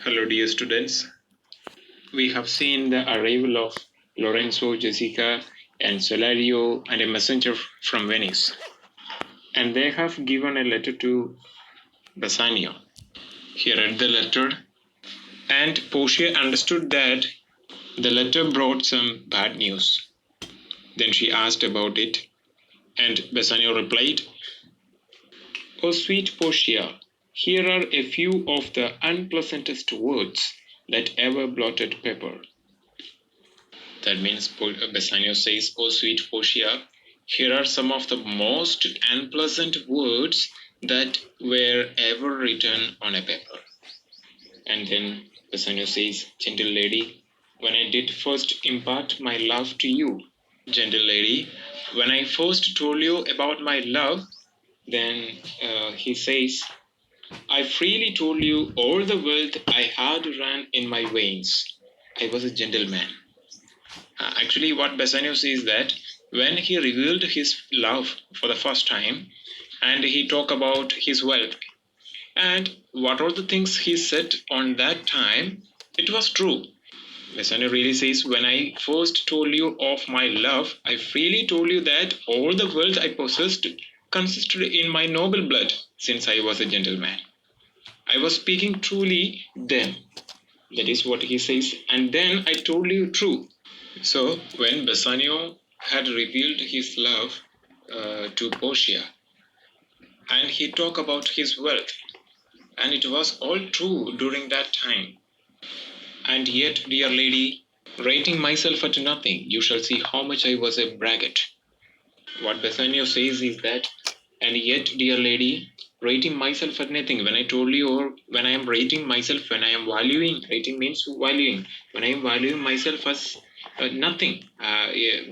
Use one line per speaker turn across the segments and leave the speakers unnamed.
Hello, dear students. We have seen the arrival of Lorenzo, Jessica, and Solario, and a messenger from Venice. And they have given a letter to Bassanio. He read the letter, and Portia understood that the letter brought some bad news. Then she asked about it, and Bassanio replied, "Oh, sweet Portia, here are a few of the unpleasantest words that ever blotted paper." That means Bassanio says, "Oh, sweet Portia, here are some of the most unpleasant words that were ever written on a paper." And then Bassanio says, "Gentle lady, when I did first impart my love to you, gentle lady, when I first told you about my love, then he says, I freely told you all the wealth I had ran in my veins. I was a gentleman." Actually, what Bassanio says that when he revealed his love for the first time, and he talked about his wealth, and what all the things he said on that time, it was true. Bassanio really says, when I first told you of my love, I freely told you that all the wealth I possessed consisted in my noble blood, since I was a gentleman. I was speaking truly then. That is what he says. And then I told you true. So when Bassanio had revealed his love to Portia, and he talked about his wealth, and it was all true during that time. And yet, dear lady, rating myself at nothing, you shall see how much I was a braggart. What Bassanio says is that, and yet, dear lady, rating myself at nothing. When I told you, or when I am rating myself, when I am valuing, rating means valuing. When I am valuing myself as nothing,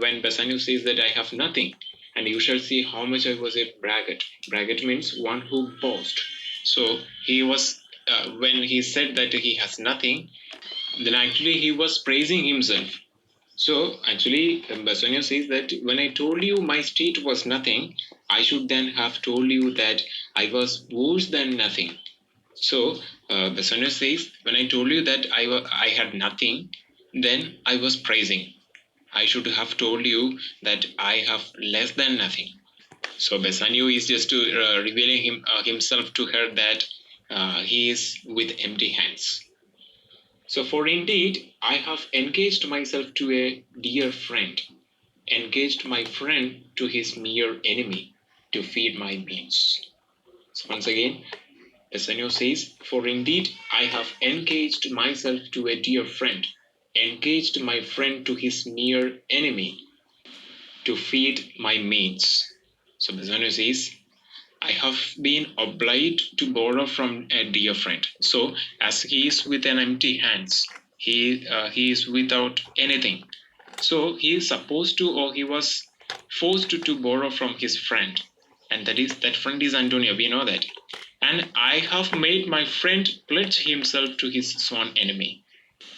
when Bassanio says that I have nothing, and you shall see how much I was a braggart. Braggart means one who boasts. So he was, when he said that he has nothing, then actually he was praising himself. So actually, Bassanio says that when I told you my state was nothing, I should then have told you that I was worse than nothing. So Bassanio says, when I told you that I had nothing, then I was praising. I should have told you that I have less than nothing. So Bassanio is just revealing himself to her that he is with empty hands. So for indeed, I have engaged myself to a dear friend, engaged my friend to his mere enemy, to feed my means. So once again, Bassanio says, for indeed, I have engaged myself to a dear friend, engaged my friend to his mere enemy, to feed my means. So Bassanio says, I have been obliged to borrow from a dear friend. So as he is with an empty hands, he is without anything. So he is supposed to, or he was forced to borrow from his friend, and that friend is Antonio. We know that. And I have made my friend pledge himself to his sworn enemy.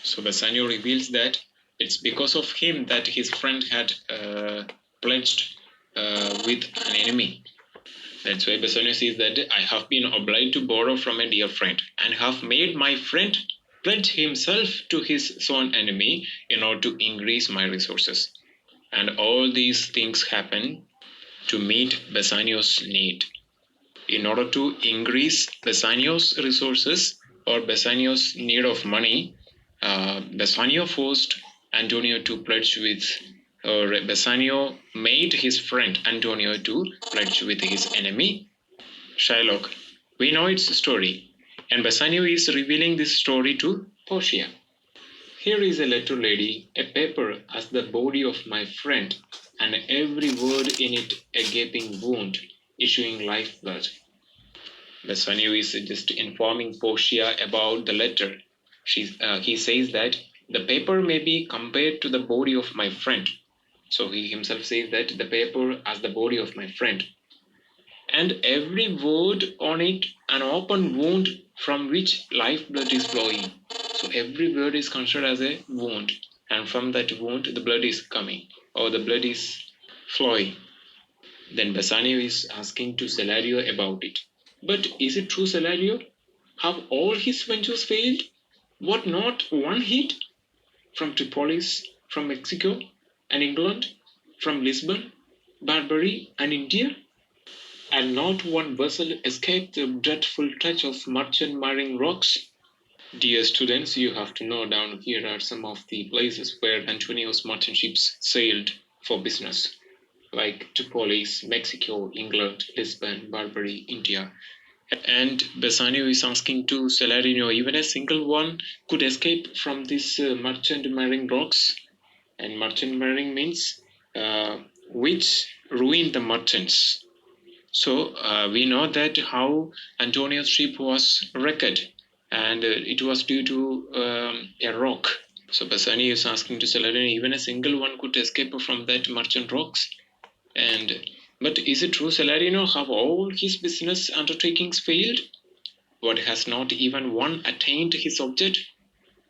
So Bassanio reveals that it's because of him that his friend had pledged with an enemy. That's why Bassanio says that I have been obliged to borrow from a dear friend, and have made my friend pledge himself to his sworn enemy in order to increase my resources. And all these things happen to meet Bassanio's need. In order to increase Bassanio's resources or Bassanio's need of money, Bassanio forced Antonio to pledge with, or Bassanio made his friend Antonio to pledge with his enemy, Shylock. We know its story, and Bassanio is revealing this story to Portia. Here is a letter, lady, a paper as the body of my friend, and every word in it a gaping wound, issuing lifeblood. Bassanio is just informing Portia about the letter. He says that the paper may be compared to the body of my friend. So he himself says that the paper as the body of my friend, and every word on it an open wound from which lifeblood is flowing. So every word is considered as a wound, and from that wound the blood is coming, or the blood is flowing. Then Bassanio is asking to Celario about it. But is it true, Celario? Have all his ventures failed? What, not one hit from Tripolis, from Mexico and England, from Lisbon, Barbary and India? And not one vessel escaped the dreadful touch of merchant marine rocks? Dear students, you have to know down here are some of the places where Antonio's merchant ships sailed for business, like Tripolis, Mexico, England, Lisbon, Barbary, India. And Bassanio is asking to Salarino, even a single one could escape from these merchant marine rocks. And merchant marine means which ruined the merchants. So we know that how Antonio's ship was wrecked, and it was due to a rock. So Bassanio is asking to Salarino, even a single one could escape from that merchant rocks. But is it true, Salarino, have all his business undertakings failed? What, has not even one attained his object?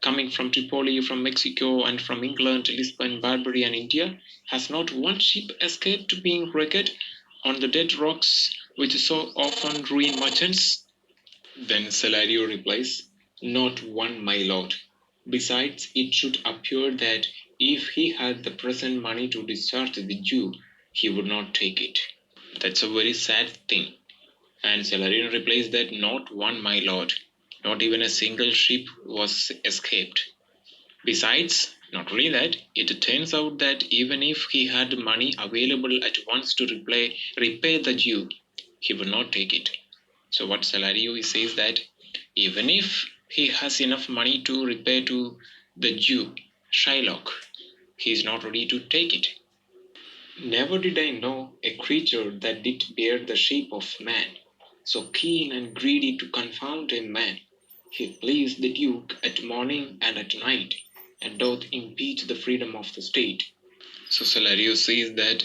Coming from Tripoli, from Mexico, and from England, Lisbon, Barbary, and India, has not one ship escaped being wrecked on the dead rocks which so often ruin merchants? Then Salario replies, not one, my lord. Besides, it should appear that if he had the present money to discharge the Jew, he would not take it. That's a very sad thing. And Salarino replies that not one, my lord, not even a single ship was escaped. Besides, not only that, it turns out that even if he had money available at once to repay the Jew, he would not take it. So what Salario says that even if he has enough money to repay to the Jew, Shylock, he is not ready to take it. Never did I know a creature that did bear the shape of man, so keen and greedy to confound a man. He plays the Duke at morning and at night, and doth impede the freedom of the state. So Salario says that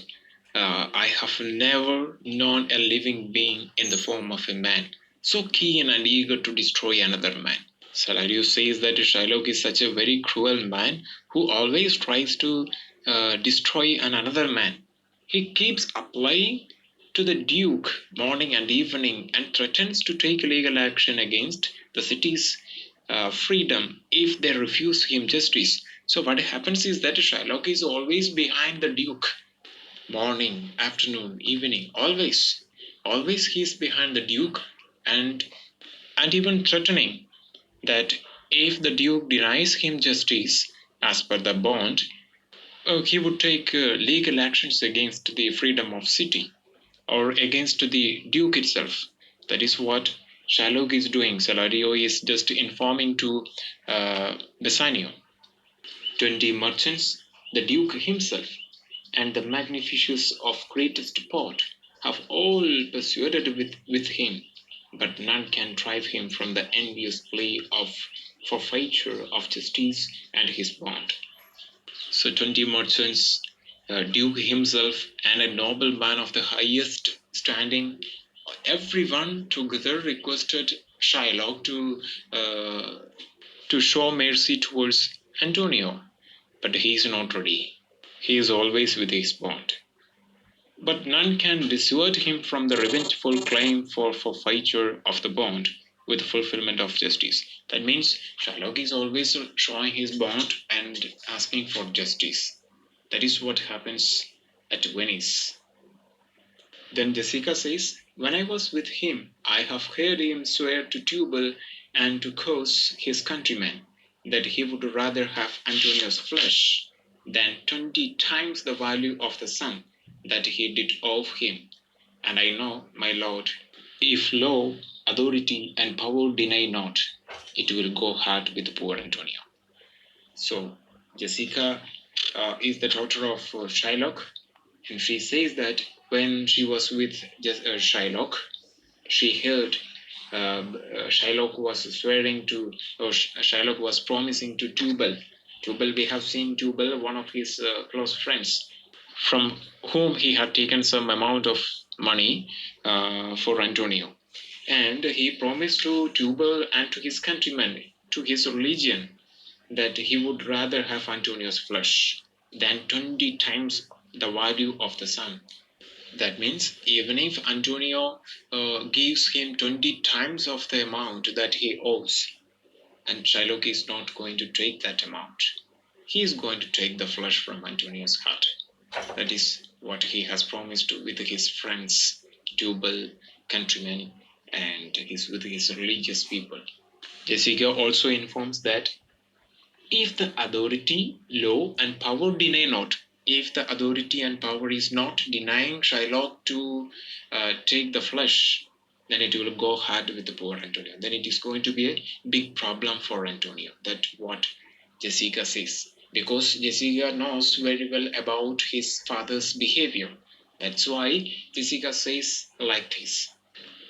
I have never known a living being in the form of a man, so keen and eager to destroy another man. Salario says that Shylock is such a very cruel man who always tries to destroy another man. He keeps applying to the Duke morning and evening and threatens to take legal action against the city's freedom if they refuse him justice. So what happens is that Shylock is always behind the Duke. Morning, afternoon, evening, always. Always he is behind the Duke and even threatening that if the Duke denies him justice as per the bond, he would take legal actions against the freedom of city or against the Duke itself. That is what Shylock is doing. Salario is just informing to Bassanio. 20 merchants, the Duke himself, and the magnificence of greatest port have all persuaded with him, but none can drive him from the envious plea of forfeiture of justice and his bond. So 20 merchants, Duke himself, and a nobleman of the highest standing, everyone together requested Shylock to show mercy towards Antonio, but he is not ready. He is always with his bond. But none can dissuade him from the revengeful claim for forfeiture of the bond with fulfillment of justice. That means Shylock is always showing his bond and asking for justice. That is what happens at Venice. Then Jessica says, when I was with him, I have heard him swear to Tubal and to Cos, his countrymen, that he would rather have Antonio's flesh than 20 times the value of the sum that he did owe him. And I know, my lord, if law, authority, and power deny not, it will go hard with poor Antonio. So Jessica is the daughter of Shylock, and she says that when she was with Shylock, she heard Shylock was swearing to, or Shylock was promising to Tubal. Tubal, we have seen Tubal, one of his close friends, from whom he had taken some amount of money for Antonio. And he promised to Tubal and to his countrymen, to his religion, that he would rather have Antonio's flesh than 20 times the value of the sum. That means even if Antonio gives him 20 times of the amount that he owes, and Shylock is not going to take that amount. He is going to take the flesh from Antonio's heart. That is what he has promised with his friends, Tubal, countrymen, and with his religious people. Jessica also informs that if the authority, law, and power deny not, if the authority and power is not denying Shylock to take the flesh, then it will go hard with the poor Antonio. Then it is going to be a big problem for Antonio. That's what Jessica says. Because Jessica knows very well about his father's behavior. That's why Jessica says like this.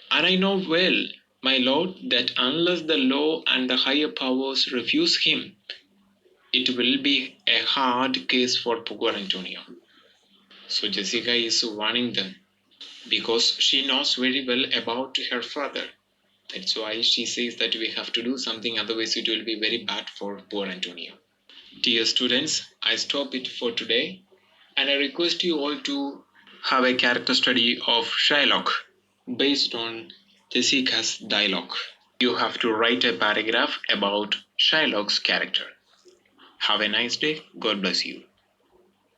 And I know well, my lord, that unless the law and the higher powers refuse him, it will be a hard case for poor Antonio. So Jessica is warning them because she knows very well about her father. That's why she says that we have to do something, otherwise it will be very bad for poor Antonio. Dear students, I stop it for today and I request you all to have a character study of Shylock based on Jessica's dialogue. You have to write a paragraph about Shylock's character. Have a nice day. God bless you.